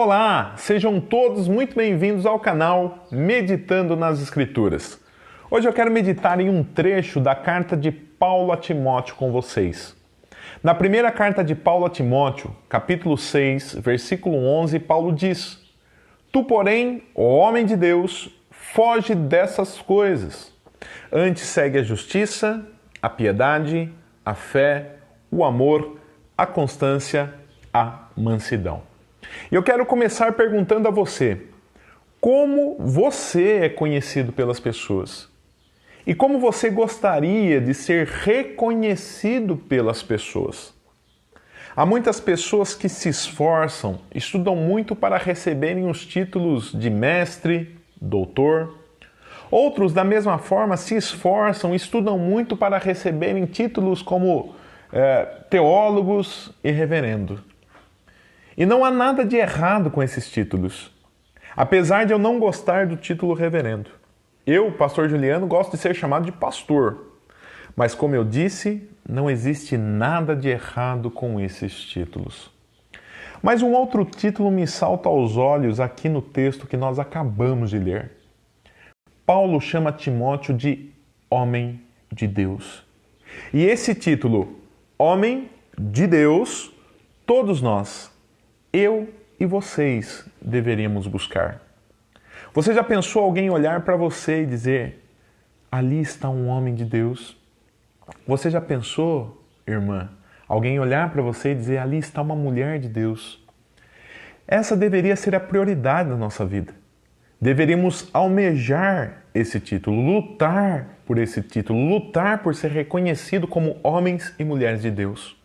Olá, sejam todos muito bem-vindos ao canal Meditando nas Escrituras. Hoje eu quero meditar em um trecho da carta de Paulo a Timóteo com vocês. Na primeira carta de Paulo a Timóteo, capítulo 6, versículo 11, Paulo diz: Tu, porém, ó homem de Deus, foge dessas coisas. Antes segue a justiça, a piedade, a fé, o amor, a constância, a mansidão. E eu quero começar perguntando a você: como você é conhecido pelas pessoas? E como você gostaria de ser reconhecido pelas pessoas? Há muitas pessoas que se esforçam, estudam muito para receberem os títulos de mestre, doutor. Outros, da mesma forma, se esforçam, estudam muito para receberem títulos como teólogos e reverendo. E não há nada de errado com esses títulos. Apesar de eu não gostar do título reverendo. Eu, pastor Juliano, gosto de ser chamado de pastor. Mas como eu disse, não existe nada de errado com esses títulos. Mas um outro título me salta aos olhos aqui no texto que nós acabamos de ler. Paulo chama Timóteo de homem de Deus. E esse título, homem de Deus, todos nós, eu e vocês, deveríamos buscar. Você já pensou alguém olhar para você e dizer: ali está um homem de Deus? Você já pensou, irmã, alguém olhar para você e dizer: ali está uma mulher de Deus? Essa deveria ser a prioridade da nossa vida. Deveríamos almejar esse título, lutar por esse título, lutar por ser reconhecido como homens e mulheres de Deus.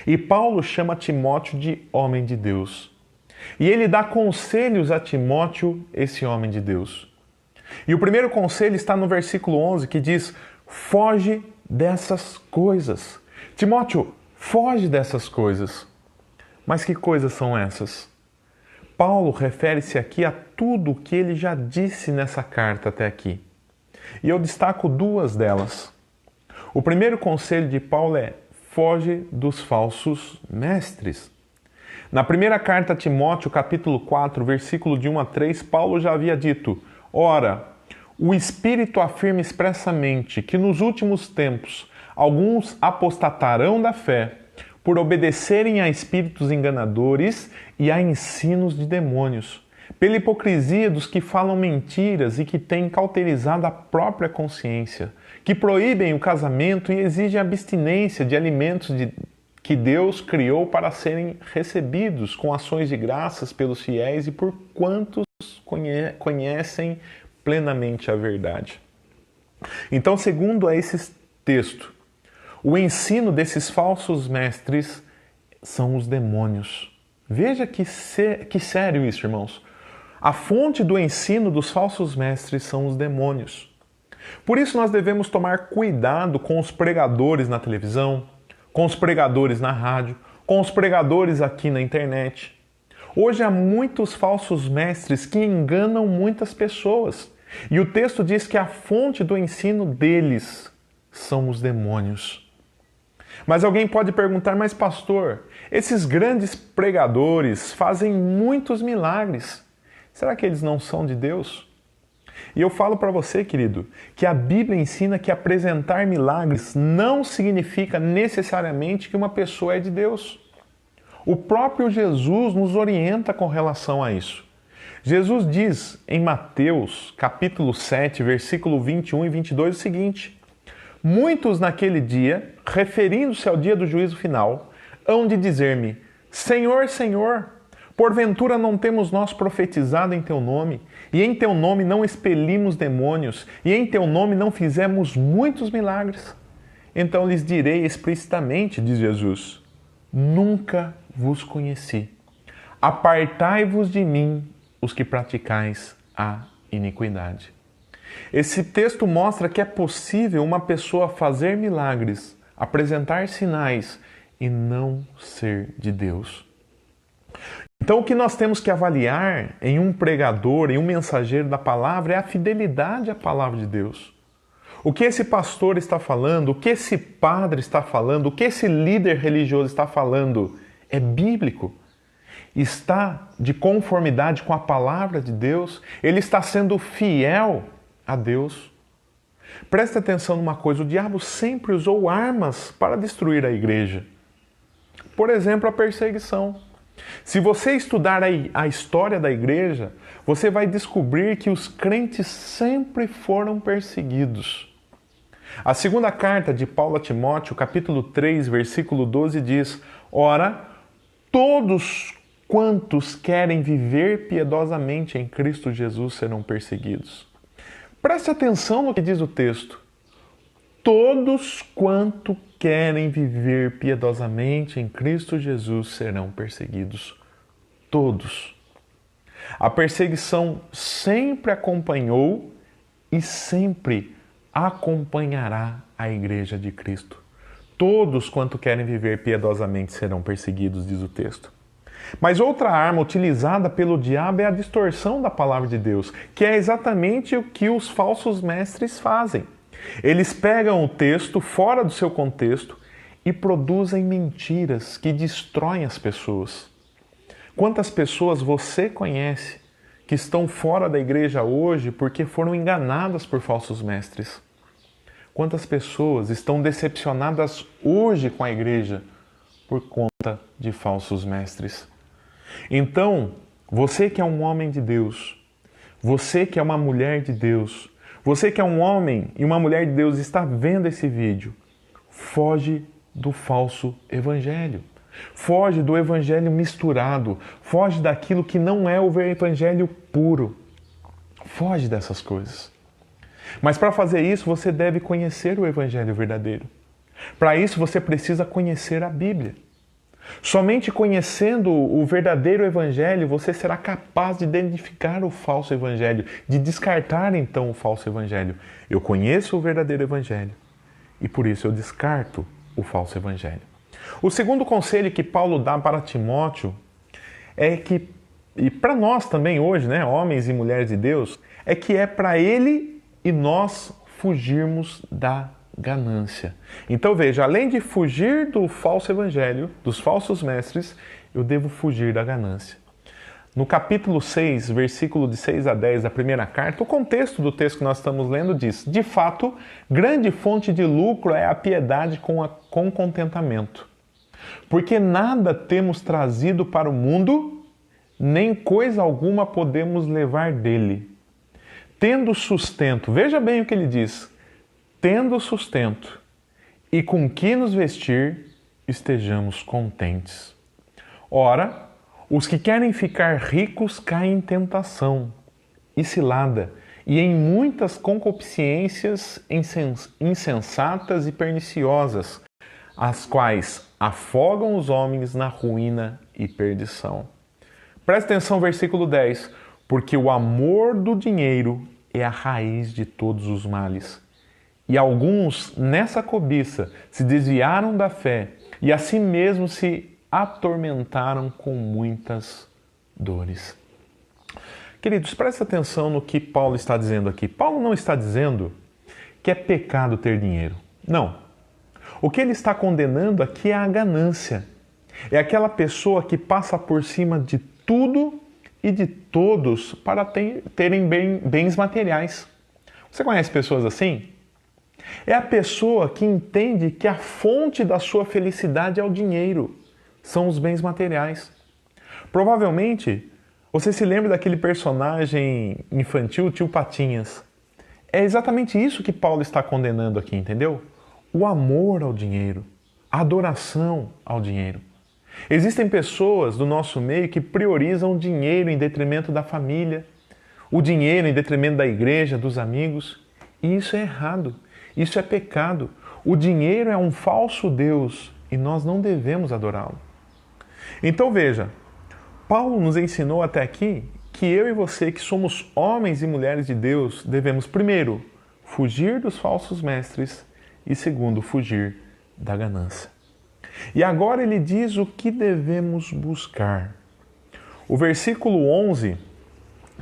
E Paulo chama Timóteo de homem de Deus. E ele dá conselhos a Timóteo, esse homem de Deus. E o primeiro conselho está no versículo 11, que diz: foge dessas coisas. Timóteo, foge dessas coisas. Mas que coisas são essas? Paulo refere-se aqui a tudo o que ele já disse nessa carta até aqui. E eu destaco duas delas. O primeiro conselho de Paulo é: foge dos falsos mestres. Na primeira carta a Timóteo, capítulo 4, versículo de 1 a 3, Paulo já havia dito: ora, o Espírito afirma expressamente que nos últimos tempos alguns apostatarão da fé por obedecerem a espíritos enganadores e a ensinos de demônios, pela hipocrisia dos que falam mentiras e que têm cauterizado a própria consciência, que proíbem o casamento e exigem abstinência de alimentos que Deus criou para serem recebidos com ações de graças pelos fiéis e por quantos conhecem plenamente a verdade. Então, segundo esse texto, o ensino desses falsos mestres são os demônios. Veja que sério isso, irmãos. A fonte do ensino dos falsos mestres são os demônios. Por isso nós devemos tomar cuidado com os pregadores na televisão, com os pregadores na rádio, com os pregadores aqui na internet. Hoje há muitos falsos mestres que enganam muitas pessoas. E o texto diz que a fonte do ensino deles são os demônios. Mas alguém pode perguntar: mas pastor, esses grandes pregadores fazem muitos milagres. Será que eles não são de Deus? E eu falo para você, querido, que a Bíblia ensina que apresentar milagres não significa necessariamente que uma pessoa é de Deus. O próprio Jesus nos orienta com relação a isso. Jesus diz em Mateus, capítulo 7, versículo 21 e 22 o seguinte: muitos naquele dia, referindo-se ao dia do juízo final, hão de dizer-me: Senhor, Senhor, porventura não temos nós profetizado em Teu nome, e em Teu nome não expelimos demônios, e em Teu nome não fizemos muitos milagres? Então lhes direi explicitamente, diz Jesus: nunca vos conheci. Apartai-vos de mim, os que praticais a iniquidade. Esse texto mostra que é possível uma pessoa fazer milagres, apresentar sinais e não ser de Deus. Então, o que nós temos que avaliar em um pregador, em um mensageiro da palavra, é a fidelidade à palavra de Deus. O que esse pastor está falando, o que esse padre está falando, o que esse líder religioso está falando é bíblico. está de conformidade com a palavra de Deus? Ele está sendo fiel a Deus? Preste atenção numa coisa, o diabo sempre usou armas para destruir a igreja. Por exemplo, a perseguição. Se você estudar a história da igreja, você vai descobrir que os crentes sempre foram perseguidos. A segunda carta de Paulo a Timóteo, capítulo 3, versículo 12, diz: Ora, todos quantos querem viver piedosamente em Cristo Jesus serão perseguidos. Preste atenção no que diz o texto. Todos quanto querem viver piedosamente em Cristo Jesus serão perseguidos. Todos. A perseguição sempre acompanhou e sempre acompanhará a igreja de Cristo. Todos quanto querem viver piedosamente serão perseguidos, diz o texto. Mas outra arma utilizada pelo diabo é a distorção da palavra de Deus, que é exatamente o que os falsos mestres fazem. Eles pegam o texto fora do seu contexto e produzem mentiras que destroem as pessoas. Quantas pessoas você conhece que estão fora da igreja hoje porque foram enganadas por falsos mestres? Quantas pessoas estão decepcionadas hoje com a igreja por conta de falsos mestres? Então, você que é um homem de Deus, você que é uma mulher de Deus, você que é um homem e uma mulher de Deus e está vendo esse vídeo, foge do falso evangelho. Foge do evangelho misturado. Foge daquilo que não é o evangelho puro. Foge dessas coisas. Mas para fazer isso, você deve conhecer o evangelho verdadeiro. Para isso, você precisa conhecer a Bíblia. Somente conhecendo o verdadeiro evangelho, você será capaz de identificar o falso evangelho, de descartar então o falso evangelho. Eu conheço o verdadeiro evangelho e por isso eu descarto o falso evangelho. O segundo conselho que Paulo dá para Timóteo é que, e para nós também hoje, né, homens e mulheres de Deus, é que é para ele e nós fugirmos da ganância. Então veja, além de fugir do falso evangelho, dos falsos mestres, eu devo fugir da ganância. No capítulo 6, versículo de 6 a 10 da primeira carta, o contexto do texto que nós estamos lendo diz: de fato, grande fonte de lucro é a piedade com contentamento. Porque nada temos trazido para o mundo, nem coisa alguma podemos levar dele. Tendo sustento, veja bem o que ele diz, tendo sustento e com que nos vestir, estejamos contentes. Ora, os que querem ficar ricos caem em tentação e cilada, e em muitas concupiscências insensatas e perniciosas, as quais afogam os homens na ruína e perdição. Presta atenção, versículo 10. Porque o amor do dinheiro é a raiz de todos os males. E alguns, nessa cobiça, se desviaram da fé e assim mesmo se atormentaram com muitas dores. Queridos, preste atenção no que Paulo está dizendo aqui. Paulo não está dizendo que é pecado ter dinheiro. Não. O que ele está condenando aqui é a ganância. É aquela pessoa que passa por cima de tudo e de todos para terem bens materiais. Você conhece pessoas assim? É a pessoa que entende que a fonte da sua felicidade é o dinheiro, são os bens materiais. Provavelmente, você se lembra daquele personagem infantil, o Tio Patinhas. É exatamente isso que Paulo está condenando aqui, entendeu? O amor ao dinheiro, a adoração ao dinheiro. Existem pessoas do nosso meio que priorizam o dinheiro em detrimento da família, o dinheiro em detrimento da igreja, dos amigos, e isso é errado. Isso é pecado. O dinheiro é um falso Deus e nós não devemos adorá-lo. Então veja, Paulo nos ensinou até aqui que eu e você, que somos homens e mulheres de Deus, devemos, primeiro, fugir dos falsos mestres e, segundo, fugir da ganância. E agora ele diz o que devemos buscar. O versículo 11,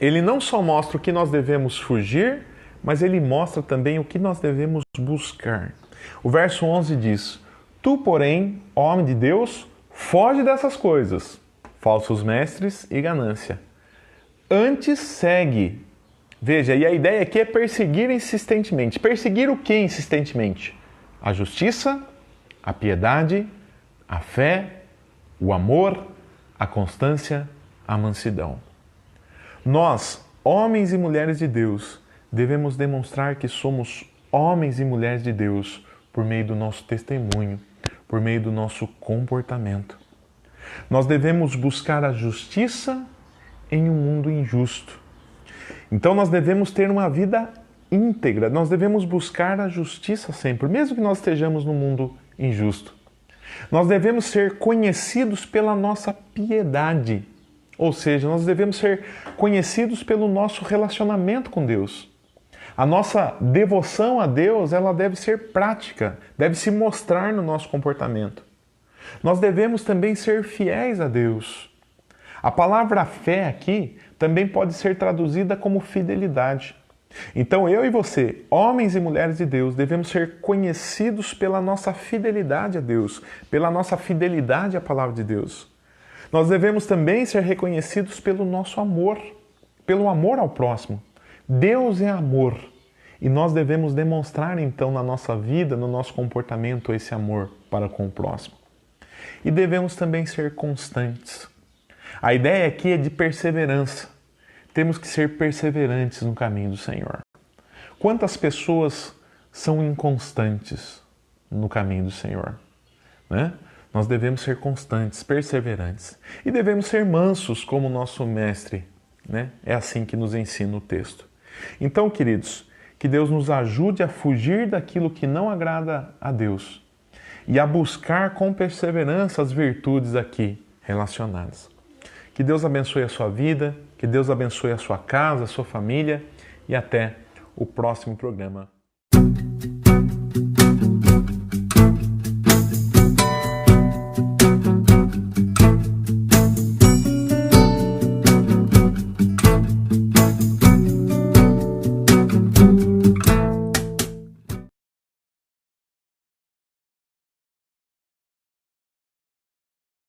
ele não só mostra o que nós devemos fugir, mas ele mostra também o que nós devemos buscar. O verso 11 diz: Tu, porém, ó homem de Deus, foge dessas coisas. falsos mestres e ganância. Antes segue. Veja, e a ideia aqui é perseguir insistentemente. Perseguir o que insistentemente? A justiça, a piedade, a fé, o amor, a constância, a mansidão. Nós, homens e mulheres de Deus, devemos demonstrar que somos homens e mulheres de Deus por meio do nosso testemunho, por meio do nosso comportamento. Nós devemos buscar a justiça em um mundo injusto. Então nós devemos ter uma vida íntegra, nós devemos buscar a justiça sempre, mesmo que nós estejamos num mundo injusto. Nós devemos ser conhecidos pela nossa piedade, ou seja, nós devemos ser conhecidos pelo nosso relacionamento com Deus. A nossa devoção a Deus, ela deve ser prática, deve se mostrar no nosso comportamento. Nós devemos também ser fiéis a Deus. A palavra fé aqui também pode ser traduzida como fidelidade. Então eu e você, homens e mulheres de Deus, devemos ser conhecidos pela nossa fidelidade a Deus, pela nossa fidelidade à palavra de Deus. Nós devemos também ser reconhecidos pelo nosso amor, pelo amor ao próximo. Deus é amor e nós devemos demonstrar então na nossa vida, no nosso comportamento, esse amor para com o próximo. E devemos também ser constantes. A ideia aqui é de perseverança. Temos que ser perseverantes no caminho do Senhor. Quantas pessoas são inconstantes no caminho do Senhor? Né? Nós devemos ser constantes, perseverantes. E devemos ser mansos como o nosso mestre. Né? É assim que nos ensina o texto. Então, queridos, que Deus nos ajude a fugir daquilo que não agrada a Deus e a buscar com perseverança as virtudes aqui relacionadas. Que Deus abençoe a sua vida, que Deus abençoe a sua casa, a sua família e até o próximo programa.